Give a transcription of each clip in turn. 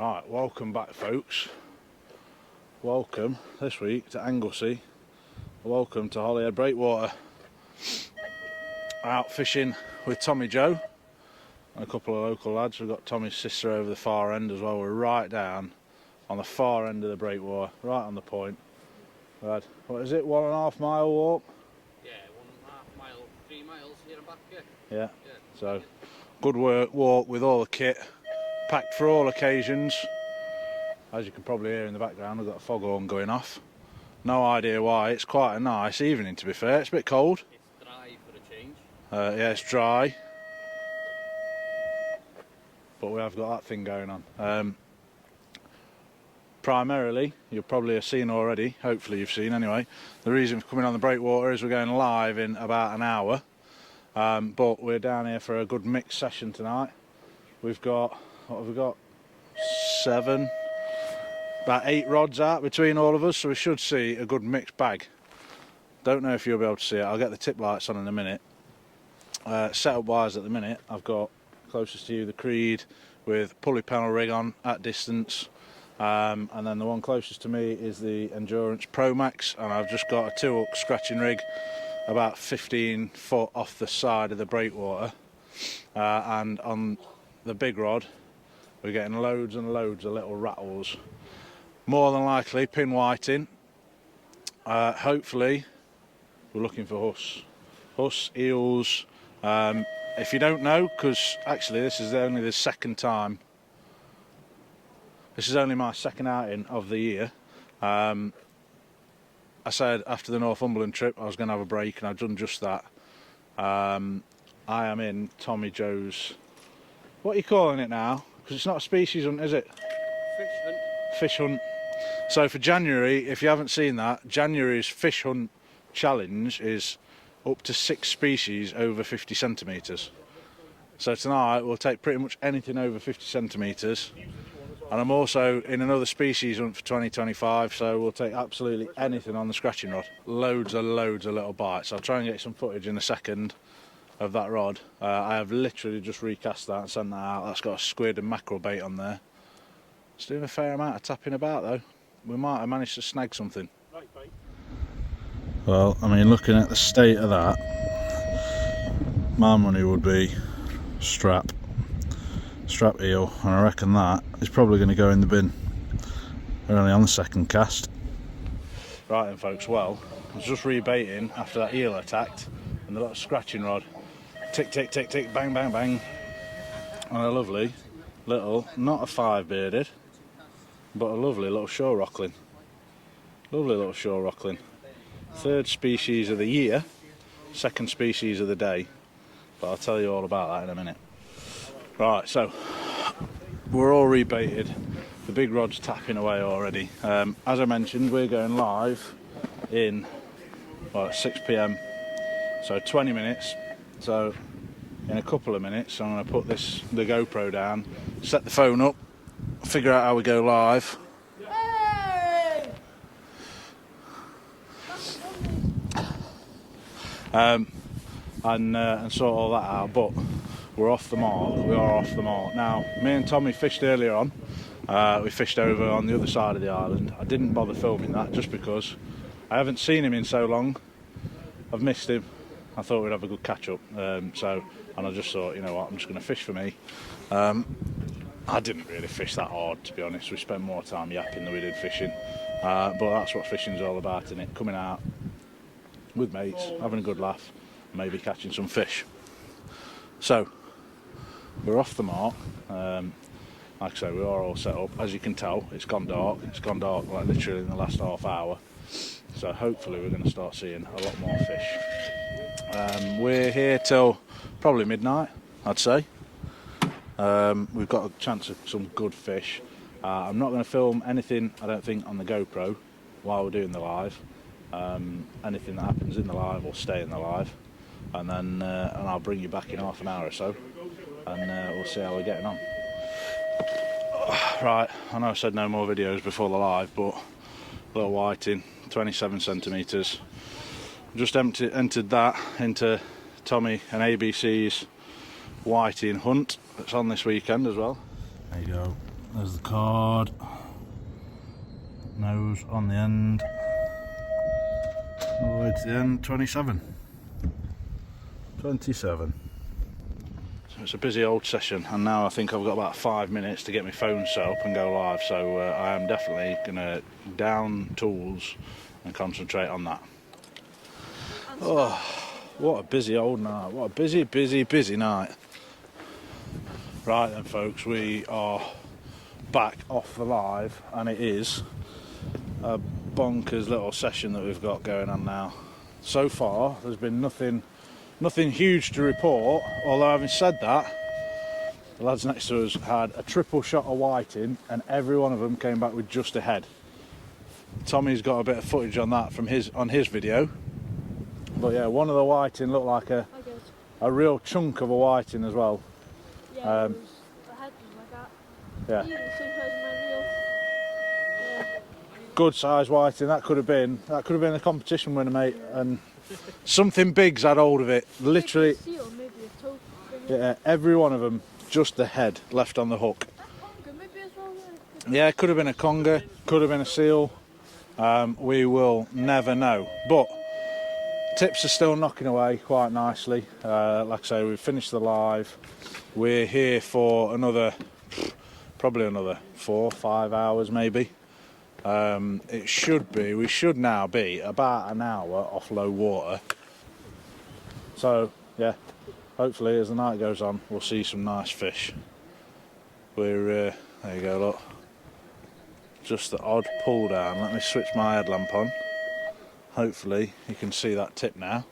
Right, welcome back folks. Welcome this week to Anglesey. Welcome to Holyhead Breakwater. Out fishing with Tommy Joe and a couple of local lads. We've got Tommy's sister over the far end as well. We're right down on the far end of the breakwater, right on the point. We had, what is it, 1.5 mile walk? Yeah, 1.5 mile, 3 miles here and back, Yeah. So good walk with all the kit, packed for all occasions. As you can probably hear in the background, we've got a foghorn going off. No idea why. It's quite a nice evening, to be fair. It's a bit cold. It's dry for a change. Yeah, it's dry, but we have got that thing going on. Primarily, you'll probably have seen already, hopefully you've seen anyway, the reason for coming on the breakwater is we're going live in about an hour, but we're down here for a good mixed session tonight. We've got, what have we got, about 8 rods out between all of us, so we should see a good mixed bag. Don't know if you'll be able to see it. I'll get the tip lights on in a minute. Setup wise at the minute, I've got closest to you the Creed with pulley panel rig on at distance, and then the one closest to me is the Endurance Pro Max, and I've just got a 2-hook scratching rig about 15 foot off the side of the breakwater, and on the big rod we're getting loads and loads of little rattles, more than likely pin whiting. Hopefully we're looking for huss, eels. If you don't know, because actually this is only the second time, this is only my second outing of the year. I said after the Northumberland trip I was going to have a break, and I've done just that. I am in Tommy Joe's, what are you calling it now? Because it's not a species hunt, is it? Fish hunt. Fish hunt. So for January, if you haven't seen that, January's fish hunt challenge is up to 6 species over 50 centimetres. So tonight we'll take pretty much anything over 50 centimetres. And I'm also in another species hunt for 2025, so we'll take absolutely anything on the scratching rod. Loads of little bites. I'll try and get some footage in a second of that rod. I have literally just recast that and sent that out. That's got a squid and mackerel bait on there. It's doing a fair amount of tapping about though. We might have managed to snag something. Well, I mean, looking at the state of that, my money would be strap eel, and I reckon that is probably going to go in the bin. We're only on the second cast. Right then folks, well, I was just rebaiting after that eel attacked, and the little scratching rod, tick tick tick tick, bang bang bang, and a lovely little, not a 5-bearded, but a lovely little shore rockling. Lovely little shore rockling. 3rd species of the year, 2nd species of the day, but I'll tell you all about that in a minute. Right, so we're all rebaited. The big rod's tapping away already. As I mentioned, we're going live in 6 PM, so 20 minutes. So in a couple of minutes I'm going to put the GoPro down, set the phone up, figure out how we go live. And sort all that out, but we're off the mark. We are off the mark. Now, me and Tommy fished earlier on. We fished over on the other side of the island. I didn't bother filming that just because I haven't seen him in so long. I've missed him. I thought we'd have a good catch up. And I just thought, you know what, I'm just going to fish for me. I didn't really fish that hard, to be honest. We spent more time yapping than we did fishing. But that's what fishing's all about, isn't it? Coming out with mates, having a good laugh, maybe catching some fish. So we're off the mark. Like I say, we are all set up. As you can tell, it's gone dark. It's gone dark like literally in the last half hour. So hopefully we're going to start seeing a lot more fish. We're here till probably midnight, I'd say. We've got a chance of some good fish. I'm not going to film anything, I don't think, on the GoPro while we're doing the live. Anything that happens in the live will stay in the live, and then and I'll bring you back in half an hour or so, and we'll see how we're getting on. Right, I know I said no more videos before the live, but little whiting, 27 centimetres. Just entered that into Tommy and ABC's whiting hunt that's on this weekend as well. There you go. There's the card. Nose on the end. All the way to the end, 27. 27. So it's a busy old session, and now I think I've got about 5 minutes to get my phone set up and go live, so I am definitely going to down tools and concentrate on that. Oh, what a busy old night. What a busy night. Right then folks, we are back off the live, and it is a bonkers little session that we've got going on now. So far there's been nothing huge to report, although having said that, the lads next to us had a triple shot of whiting and every one of them came back with just a head. Tommy's got a bit of footage on that from on his video, but yeah, one of the whiting looked like a real chunk of a whiting as well. Yeah, the head was like that. Yeah. Even the same size as my reel. Yeah. Good size whiting. That could have been a competition winner, mate. Yeah. And something big's had hold of it. Literally. Maybe a seal, maybe a toe. Yeah, every one of them, just the head left on the hook. Conger maybe as well. Yeah, it could have been a conger, could have been a seal. We will never know. But tips are still knocking away quite nicely. Like I say, we've finished the live. We're here for probably another 4 or 5 hours maybe. We should now be about an hour off low water. So yeah, hopefully as the night goes on we'll see some nice fish. There you go, look. Just the odd pull down. Let me switch my headlamp on. Hopefully you can see that tip now.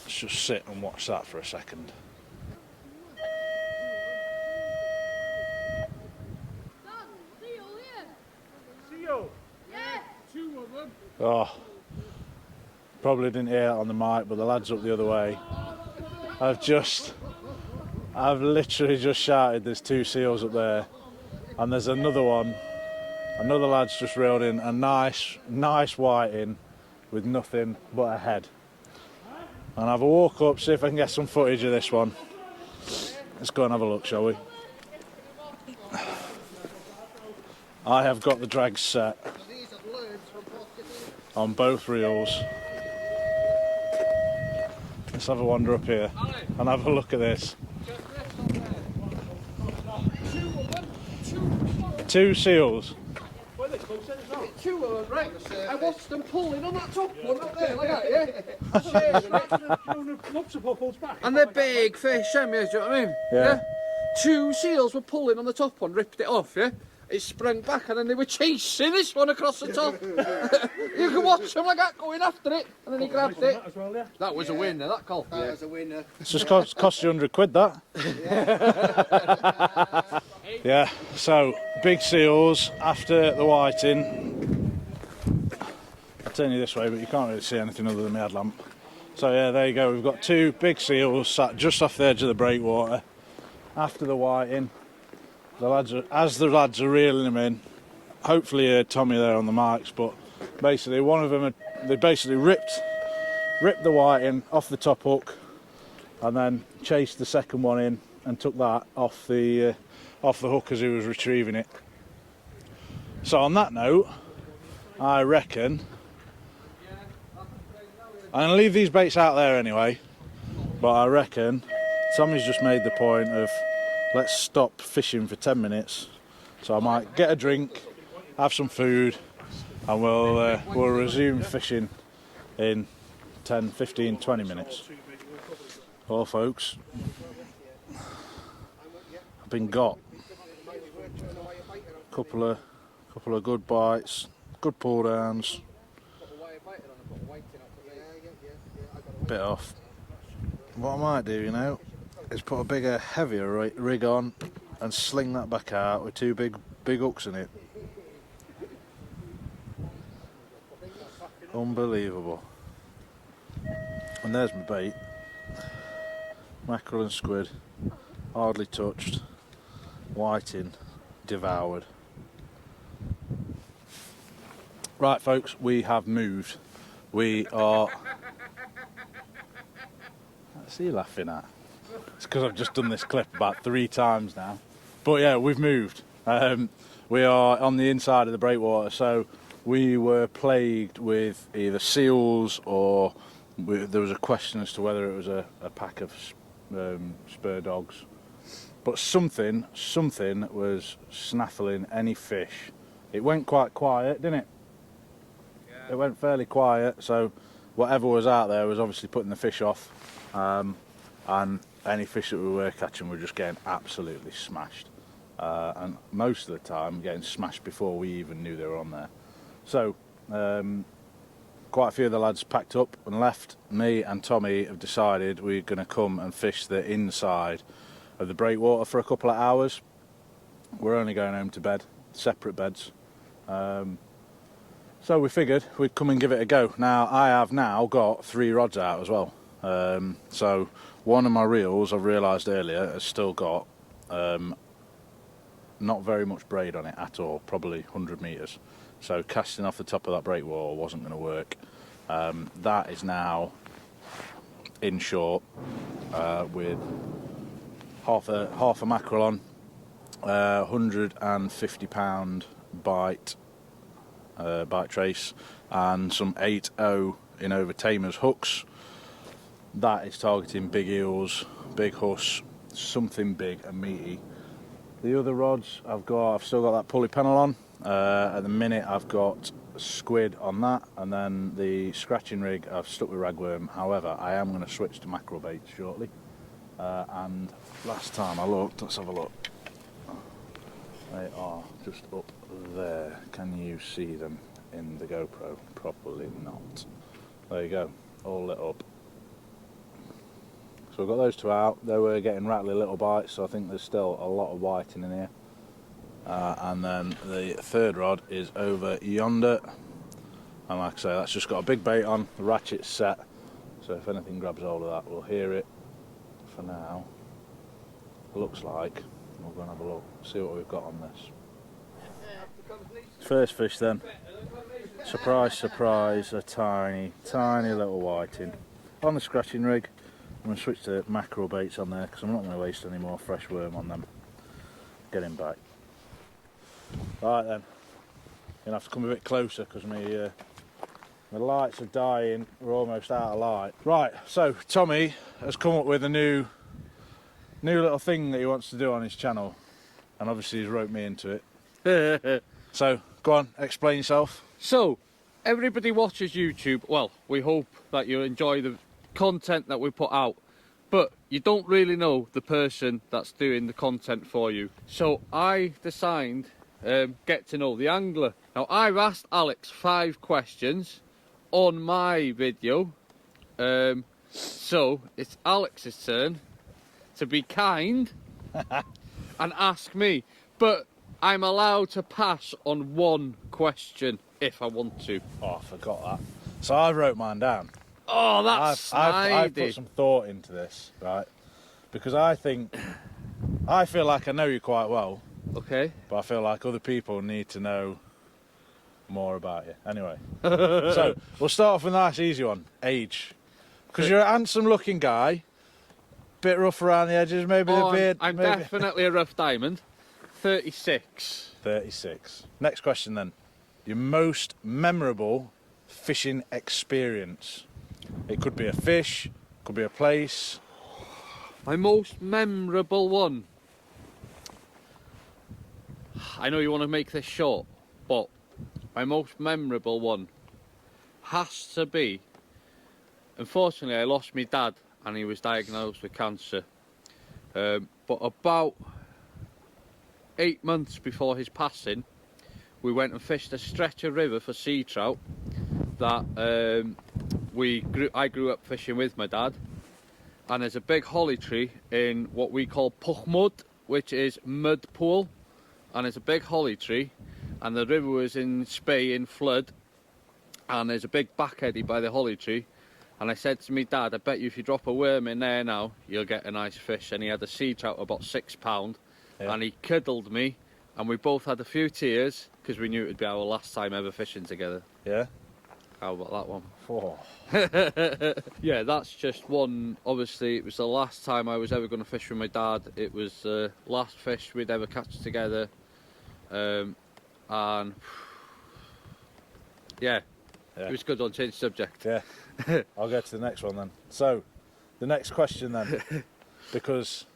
Let's just sit and watch that for a second. Oh, probably didn't hear it on the mic, but the lads up the other way. I've literally just shouted there's 2 seals up there, and there's another one. Another lad's just reeled in a nice whiting with nothing but a head. And have a walk up, see if I can get some footage of this one. Let's go and have a look, shall we? I have got the drag set on both reels. Let's have a wander up here and have a look at this. 2 seals. 2 of them, right? I watched them pulling on that top one up there, like that, yeah? And they're big fish, do you know what I mean? Yeah. 2 seals were pulling on the top one, ripped it off, yeah? It sprang back and then they were chasing this one across the top. You can watch them like that going after it, and then he grabbed it. That was a winner, that call. That was a winner. It's just cost you 100 quid, that. Yeah, so big seals after the whiting. I'll turn you this way, but you can't really see anything other than my headlamp. So yeah, there you go. We've got 2 big seals sat just off the edge of the breakwater after the whiting. As the lads are reeling them in, hopefully Tommy there on the mics, but basically one of them, they basically ripped the whiting off the top hook and then chased the second one in and took that off the hook as he was retrieving it. So on that note, I reckon I'm going to leave these baits out there anyway, but I reckon Tommy's just made the point of let's stop fishing for 10 minutes. So I might get a drink, have some food, and we'll resume fishing in 10, 15, 20 minutes. Well folks, I've been got a couple of good bites, good pull downs, bit off. What I might do, you know, is put a bigger, heavier rig on and sling that back out with 2 big hooks in it. Unbelievable. And there's my bait. Mackerel and squid, hardly touched, whiting, devoured. Right folks, we have moved. We are... What's he laughing at? It's because I've just done this clip about 3 times now. But yeah, we've moved. We are on the inside of the breakwater, so we were plagued with either seals or there was a question as to whether it was a pack of spur dogs. But something was snaffling any fish. It went quite quiet, didn't it? Yeah. It went fairly quiet, so whatever was out there was obviously putting the fish off. And any fish that we were catching were just getting absolutely smashed. And most of the time getting smashed before we even knew they were on there. So quite a few of the lads packed up and left. Me and Tommy have decided we're going to come and fish the inside of the breakwater for a couple of hours. We're only going home to bed, separate beds. So we figured we'd come and give it a go. Now I have now got 3 rods out as well. So one of my reels, I've realised earlier, has still got not very much braid on it at all, probably 100 metres. So casting off the top of that breakwater wasn't going to work. That is now in short with half a mackerel on, 150 pound bite trace, and some 8.0 in over Tamer's hooks. That is targeting big eels, big huss, something big and meaty. The other rods I've still got that pulley pennel on. At the minute I've got squid on that, and then the scratching rig I've stuck with ragworm. However, I am going to switch to mackerel baits shortly. And last time I looked, let's have a look. They are just up there. Can you see them in the GoPro? Probably not. There you go, all lit up. So we've got those 2 out. They were getting rattly little bites, so I think there's still a lot of whiting in here. And then the 3rd rod is over yonder. And like I say, that's just got a big bait on, the ratchet's set. So if anything grabs hold of that, we'll hear it. For now, looks like we'll go and have a look, see what we've got on this. First fish then. Surprise, surprise, a tiny little whiting on the scratching rig. I'm going to switch to mackerel baits on there because I'm not going to waste any more fresh worm on them. Get him back. Right then, you're going to have to come a bit closer because my lights are dying, we're almost out of light. Right, so Tommy has come up with a new little thing that he wants to do on his channel, and obviously he's roped me into it. So, go on, explain yourself. So, everybody watches YouTube. Well, we hope that you enjoy the content that we put out, but you don't really know the person that's doing the content for you. So I decided get to know the angler. Now I've asked Alex 5 questions on my video, so it's Alex's turn to be kind and ask me, but I'm allowed to pass on 1 question if I want to. Oh, I forgot that. So I wrote mine down. Oh, that's I've put some thought into this, right? Because I feel like I know you quite well. Okay. But I feel like other people need to know more about you. Anyway, so we'll start off with a nice easy one. Age. Because you're a handsome looking guy, bit rough around the edges, maybe the beard. I'm maybe... definitely a rough diamond. 36. 36. Next question then. Your most memorable fishing experience. It could be a fish, could be a place. My most memorable one. I know you want to make this short, but my most memorable one has to be, unfortunately I lost my dad and he was diagnosed with cancer. But about 8 months before his passing, we went and fished a stretch of river for sea trout that I grew up fishing with my dad, and there's a big holly tree in what we call Puchmud, which is mud pool, and there's a big holly tree, and the river was in spey in flood, and there's a big back eddy by the holly tree, and I said to me dad, I bet you if you drop a worm in there now you'll get a nice fish, and he had a sea trout about £6, yeah. And he kiddled me, and we both had a few tears because we knew it would be our last time ever fishing together. Yeah. How about that one? Oh. Yeah, that's just one. Obviously, it was the last time I was ever going to fish with my dad. It was the last fish we'd ever catch together. And yeah, it was good on change subject. Yeah. I'll go to the next one then. So, the next question then, because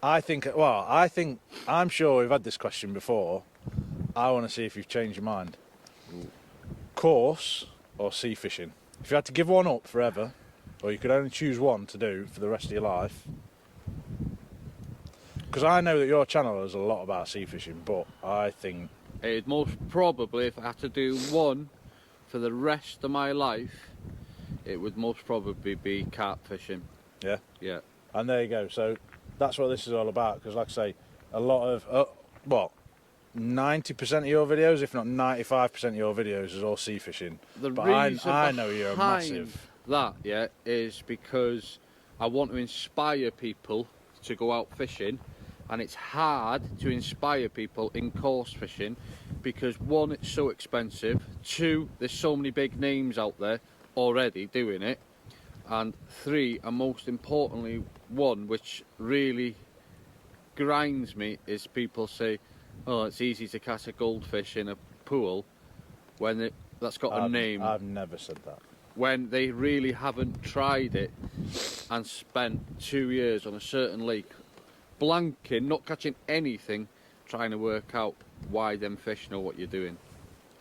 I'm sure we've had this question before. I want to see if you've changed your mind. Course or sea fishing? If you had to give one up forever, or you could only choose one to do for the rest of your life. Because I know that your channel is a lot about sea fishing, but I think It'd most probably, if I had to do one for the rest of my life, it would most probably be carp fishing. yeah. Yeah. And there you go. So that's what this is all about. Because, like I say, a lot of 90% of your videos, if not 95% of your videos, is all sea fishing. The But reason I know you're a behind massive. that, yeah, is because I want to inspire people to go out fishing, and it's hard to inspire people in course fishing because one, it's so expensive. Two, there's so many big names out there already doing it, and three, and most importantly, one which really grinds me is people say, "Oh, it's easy to catch a goldfish in a pool," when that's got a name. I've never said that. When they really haven't tried it and spent 2 years on a certain lake, blanking, not catching anything, trying to work out why them fish know what you're doing.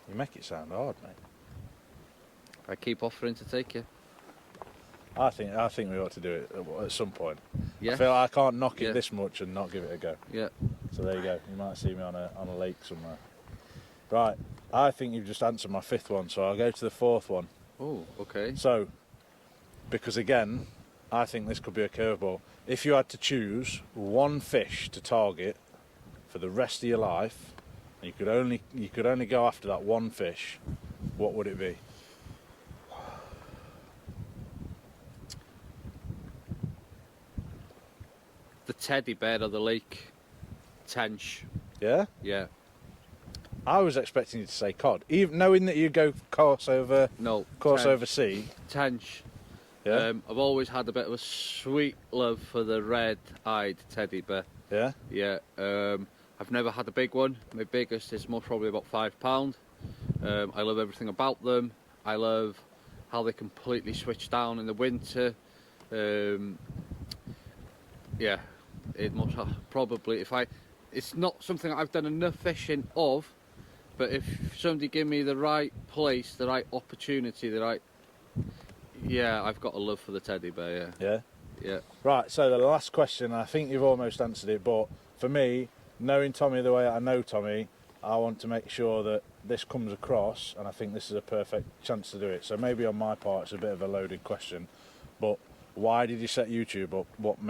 You make it sound hard, mate. I keep offering to take you. I think we ought to do it at some point. Yeah. I feel like I can't knock it Yeah. this much and not give it a go. Yeah. So there you go. You might see me on a lake somewhere. Right. I think you've just answered my fifth one, so I'll go to the fourth one. Oh, okay. So, because again, I think this could be a curveball. If you had to choose one fish to target for the rest of your life, and you could only go after that one fish, what would it be? The teddy bear of the lake. Tench. Yeah? Yeah. I was expecting you to say cod, even knowing that you go course over Tench. sea. Tench. Yeah, I've always had a bit of a sweet love for the red-eyed teddy bear. yeah. Yeah. I've never had a big one. My biggest is most probably about £5. I love everything about them. I love how they completely switch down in the winter. Yeah, it must probably it's not something I've done enough fishing of, but if somebody give me the right place, the right opportunity, yeah, I've got a love for the teddy bear. Yeah. Yeah. Right, so the last question, I think you've almost answered it, but for me, knowing Tommy the way I know Tommy, I want to make sure that this comes across, and I think this is a perfect chance to do it. So maybe on my part it's a bit of a loaded question, but why did you set YouTube up? What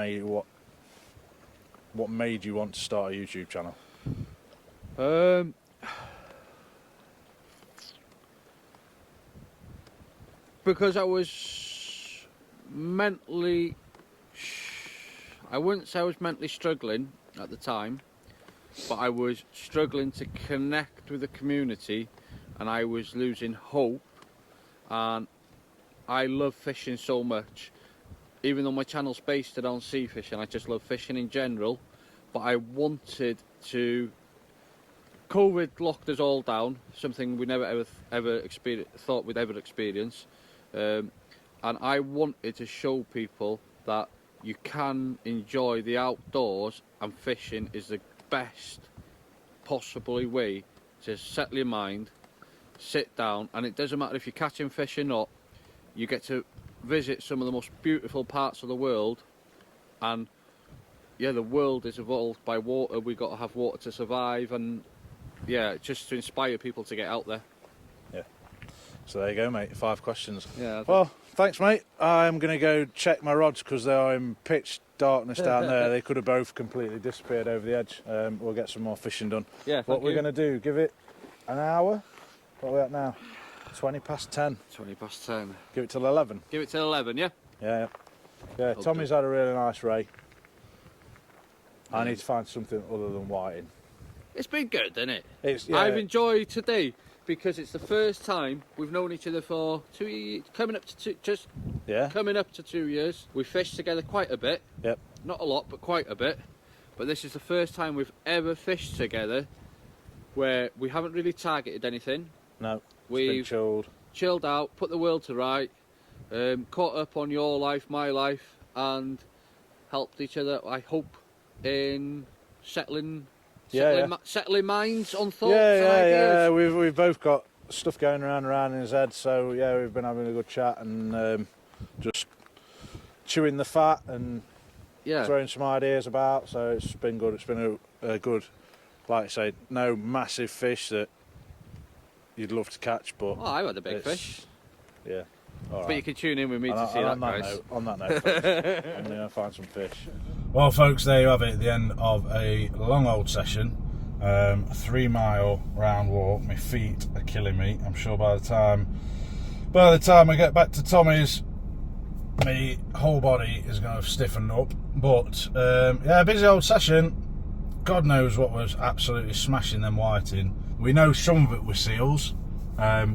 made you want to start a YouTube channel? Because I was mentally, I wouldn't say I was mentally struggling at the time, but I was struggling to connect with the community, and I was losing hope. And I love fishing so much, even though my channel's based around sea fishing. I just love fishing in general, but I wanted to. COVID locked us all down, something we never ever thought we'd ever experience, and I wanted to show people that you can enjoy the outdoors, and fishing is the best possibly way to settle your mind, sit down, and it doesn't matter if you're catching fish or not. You get to visit some of the most beautiful parts of the world, and yeah, the world is evolved by water. We've got to have water to survive, and yeah, just to inspire people to get out there. Yeah. So there you go, mate. 5 questions. Yeah. Well, thanks, mate. I'm going to go check my rods because they are in pitch darkness down there. They could have both completely disappeared over the edge. We'll get some more fishing done. Yeah. What we're going to do, give it an hour. What are we at now? 20 past 10. 20 past 10. Give it till 11. Give it till 11, yeah? Yeah. Yeah, Tommy's had a really nice ray. I need to find something other than whiting. It's been good, isn't it? Yeah. I've enjoyed today because it's the first time we've known each other for 2 years, coming up to 2 years. We fished together quite a bit. Yep. Not a lot, but quite a bit. But this is the first time we've ever fished together where we haven't really targeted anything. No, We've chilled out, put the world to right, caught up on your life, my life, and helped each other, I hope, in settling minds on thoughts and ideas. We've both got stuff going around in his head, so yeah, we've been having a good chat and just chewing the fat and throwing some ideas about. So it's been good. It's been a good, like I say, no massive fish that you'd love to catch, but I had a big fish. Yeah. All right. But you can tune in with me to see that, guys. On that note, folks, I'm going to find some fish. Well, folks, there you have it at the end of a long old session. A 3 mile round walk. My feet are killing me. I'm sure by the time I get back to Tommy's, my whole body is going to have stiffened up. But yeah, busy old session. God knows what was absolutely smashing them whiting. We know some of it was seals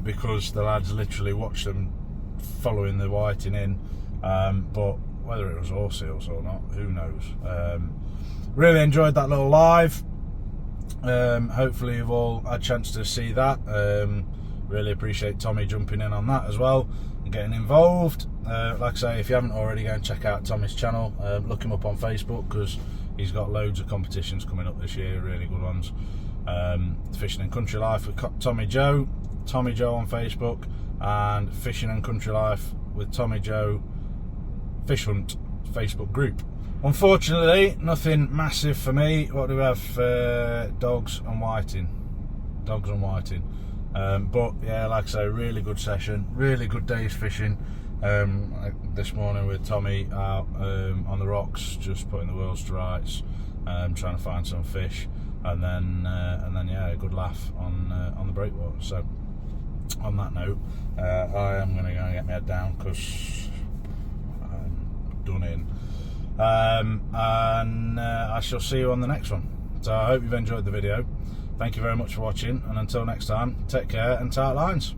because the lads literally watched them following the whiting in, but whether it was all seals or not, who knows. Really enjoyed that little live. Hopefully you've all had a chance to see that. Really appreciate Tommy jumping in on that as well and getting involved. Like I say, if you haven't already, go and check out Tommy's channel. Look him up on Facebook because he's got loads of competitions coming up this year, really good ones. Fishing and Country Life with Tommy Joe on Facebook, and Fishing and Country Life with Tommy Joe Fish Hunt Facebook group. Unfortunately, nothing massive for me. What do we have? Dogs and whiting. But yeah, like I say, really good session, really good day's fishing. This morning with Tommy out on the rocks, just putting the worlds to rights, trying to find some fish, and then yeah, a good laugh on the breakwater. So on that note, I am going to go and get my head down because I'm done in, and I shall see you on the next one. So I hope you've enjoyed the video. Thank you very much for watching, and until next time, take care and tight lines.